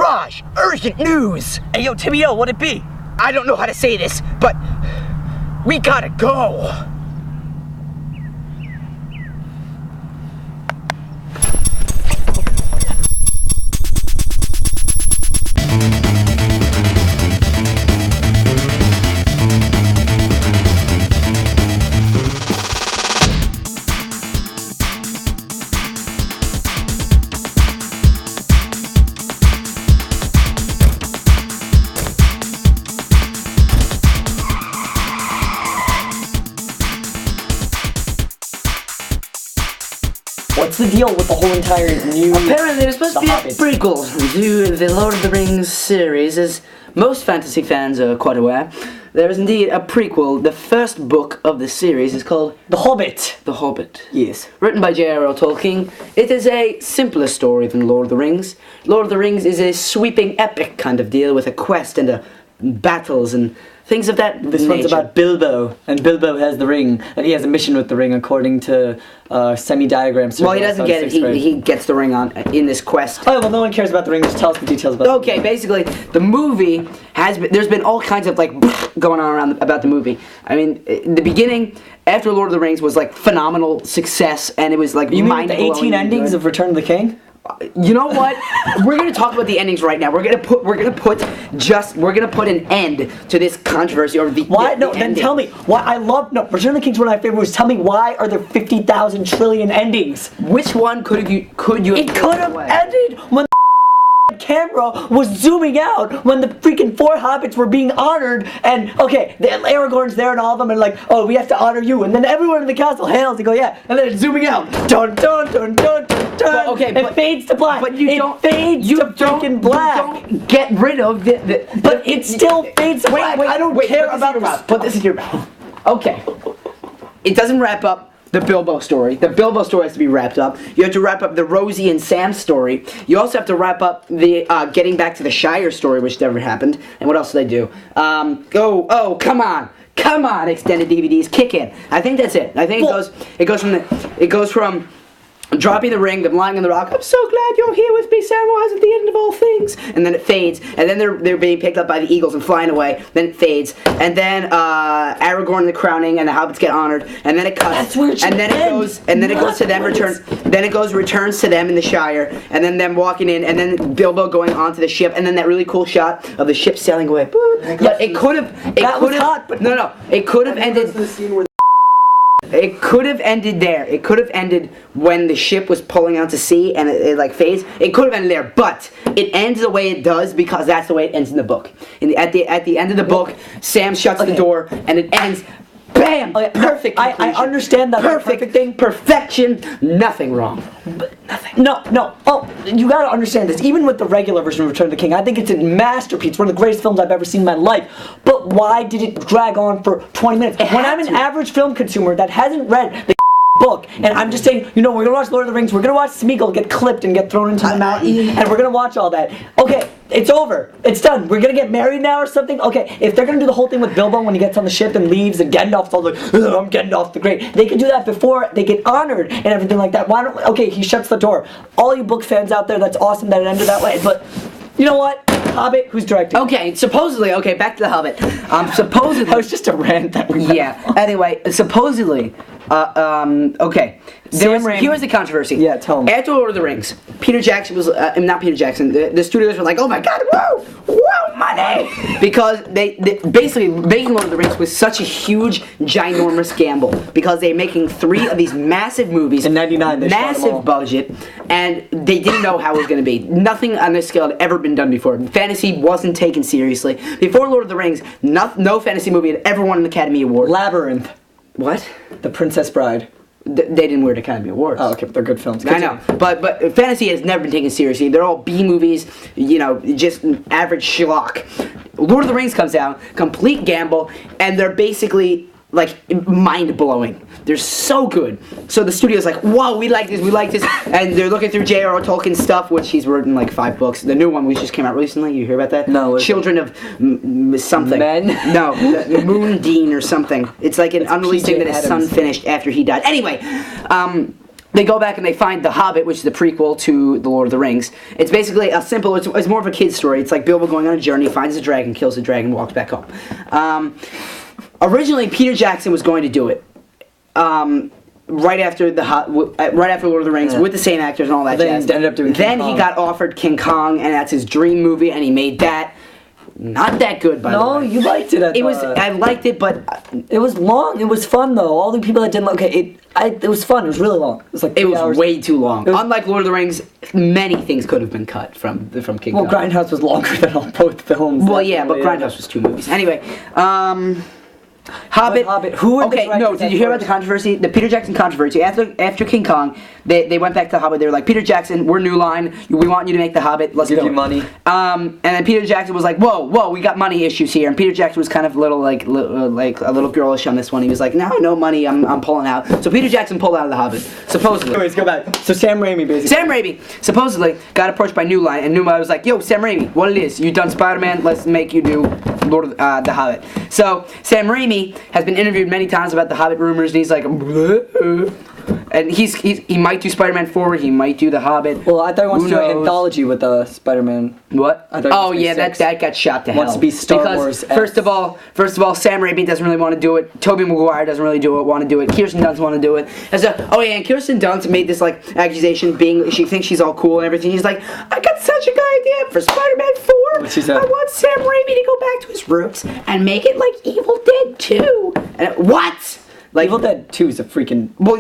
Raj, urgent news! Hey, yo, Timmy, what'd it be? I don't know how to say this, but we gotta go! What's the deal with the whole entire new... Apparently there's supposed to be a Hobbit? prequel to the Lord of the Rings series. As most fantasy fans are quite aware, there is indeed a prequel. The first book of the series is called The Hobbit. The Hobbit. Yes. Written by J.R.R. Tolkien, it is a simpler story than Lord of the Rings. Lord of the Rings is a sweeping epic kind of deal with a quest and battles and things of that This nature. one's about Bilbo, and Bilbo has the ring, and he has a mission with the ring according to semi-diagrams. Well, he doesn't get it. He gets the ring in this quest. Oh, well, no one cares about the ring. Just tell us the details about Okay, basically, the movie has been... There's been all kinds of, like, going on around about the movie. I mean, the beginning, after Lord of the Rings, was, like, phenomenal success, and it was, like, You mean the mind-blowing. 18 endings of Return of the King? You know what? We're gonna talk about the endings right now. We're gonna put an end to this controversy over the Why? the No, then ending. tell me. Why? Return of the King's one of my favorite movies. Tell me, why are there 50,000 trillion endings? Which one could you? It could have ended when the camera was zooming out when the freaking four hobbits were being honored, and okay, Aragorn's there and all of them, and like, oh, we have to honor you, and then everyone in the castle hails. They go, yeah, and then it's zooming out. Dun dun dun dun dun. Well, okay, it fades to black. But you don't. Fades You to freaking black. You don't get rid of the But it still fades to black. I don't care about this. Put this in your mouth. Okay. It doesn't wrap up the Bilbo story. The Bilbo story has to be wrapped up. You have to wrap up the Rosie and Sam story. You also have to wrap up the getting back to the Shire story, which never happened. And what else did they do? Come on. Come on, extended DVDs, kick in. I think that's it. I think it goes from dropping the ring, them lying on the rock. I'm so glad you're here with me, Samwise, at the end of all things. And then it fades, and then they're being picked up by the eagles and flying away. Then it fades, and then Aragorn and the crowning, and the hobbits get honored, and then it cuts. That's where it should and then end. it goes to them returns to them in the Shire, and then them walking in, and then Bilbo going onto the ship, and then that really cool shot of the ship sailing away. But it could have. It could have ended. It could have ended there. It could have ended when the ship was pulling out to sea and it like fades. It could have ended there, but it ends the way it does because that's the way it ends in the book. At the end of the book, Sam shuts the door and it ends. Bam! Perfect. I understand that. Perfect thing. Perfection. Nothing wrong. Nothing. No. Oh, you gotta understand this. Even with the regular version of Return of the King, I think it's a masterpiece. One of the greatest films I've ever seen in my life. But why did it drag on for 20 minutes? When I'm an average film consumer that hasn't read the book, and I'm just saying, we're gonna watch Lord of the Rings, we're gonna watch Smeagol get clipped and get thrown into the mountain, and we're gonna watch all that. Okay, it's over. It's done. We're gonna get married now or something? Okay, if they're gonna do the whole thing with Bilbo when he gets on the ship and leaves, and Gandalf's all like, I'm Gandalf the Great. They could do that before they get honored and everything like that. Why don't, okay, he shuts the door. All you book fans out there, that's awesome that it ended that way, but you know what? Hobbit, who's directing? Okay, supposedly, back to the Hobbit. Supposedly... That was just a rant that we... Yeah, anyway, supposedly, okay. Here was the controversy. Yeah, tell me. After Lord of the Rings, Peter Jackson was, not Peter Jackson, the studios were like, oh my god, whoa, money! Because they basically, making Lord of the Rings was such a huge, ginormous gamble. Because they're making 3 of these massive movies. In 99, they shot them all. Massive budget, and they didn't know how it was going to be. Nothing on this scale had ever been done before. Fantasy wasn't taken seriously. Before Lord of the Rings, no fantasy movie had ever won an Academy Award. Labyrinth. What? The Princess Bride. They didn't win Academy Awards. Oh, okay, but they're good films. I know, but fantasy has never been taken seriously. They're all B movies, just average schlock. Lord of the Rings comes out, complete gamble, and they're basically like mind-blowing. They're so good. So the studio's like, whoa, we like this, and they're looking through J.R.R. Tolkien's stuff, which he's written like 5 books. The new one which just came out recently. You hear about that? No. Children of something. Men? No, Moondean or something. It's like an unreleased thing that his son finished after he died. Anyway, they go back and they find The Hobbit, which is the prequel to The Lord of the Rings. It's basically it's more of a kid's story. It's like Bilbo going on a journey, finds a dragon, kills the dragon, walks back home. Originally, Peter Jackson was going to do it. Right after Lord of the Rings, with the same actors and all that jazz. Ended up doing King Kong. He got offered King Kong, and that's his dream movie, and he made that. Not that good, by the way. No, you liked it. I liked it, but it was long. It was fun though. All the people that didn't like it was fun. It was really long. It was like 3 hours. Way too long. Unlike Lord of the Rings, many things could have been cut from King Kong. Well, Grindhouse was longer than all both films. Well, yeah, but Grindhouse was 2 movies. Anyway, Hobbit. Who were the okay, no, directors did you hear about the controversy? The Peter Jackson controversy. After King Kong, they went back to The Hobbit. They were like, Peter Jackson, we're New Line. We want you to make The Hobbit. Let's give do you it. money. And then Peter Jackson was like, whoa, we got money issues here. And Peter Jackson was kind of like a little girlish on this one. He was like, no money. I'm pulling out. So Peter Jackson pulled out of The Hobbit, supposedly. Anyways, go back. So Sam Raimi, basically. Sam Raimi supposedly got approached by New Line, and New Line was like, yo, Sam Raimi, what it is? You done Spider-Man? Let's make you do Lord of The Hobbit. So Sam Raimi has been interviewed many times about the Hobbit rumors, and he's like, and he might do Spider-Man 4, he might do The Hobbit. Well, I thought he wants to do an anthology with Spider-Man. What? Oh yeah, that got shot to hell. Wants to be Star Wars. First of all, Sam Raimi doesn't really want to do it. Tobey Maguire doesn't really want to do it. Kirsten Dunst want to do it. And Kirsten Dunst made this like accusation, she thinks she's all cool and everything. She's like, I got such a good idea for Spider-Man 4. What'd she say? I want Sam Raimi to go back to his roots and make it like Evil Dead 2. And what? Like, Evil Dead 2 is a freaking but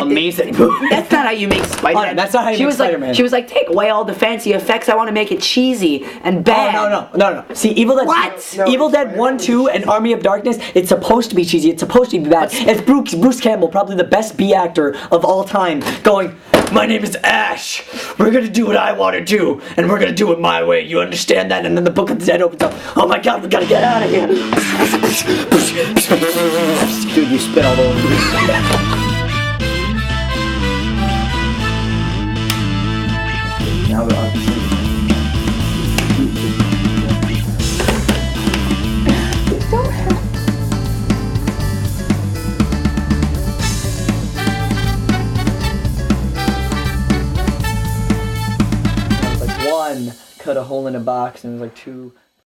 amazing. That's not how you make Spider-Man. That's not how you make Spider-Man. She was like, take away all the fancy effects. I want to make it cheesy and bad. Oh, no. See, Evil Dead. What? Evil Dead 1, 2, and Army of Darkness. It's supposed to be cheesy. It's supposed to be bad. It's Bruce Campbell, probably the best B actor of all time, going, my name is Ash. We're gonna do what I want to do, and we're gonna do it my way. You understand that? And then the Book of the Dead opens up. Oh my God, we gotta get out of here. Dude, you spit all over me. Now they're on. One cut a hole in a box and it was like 2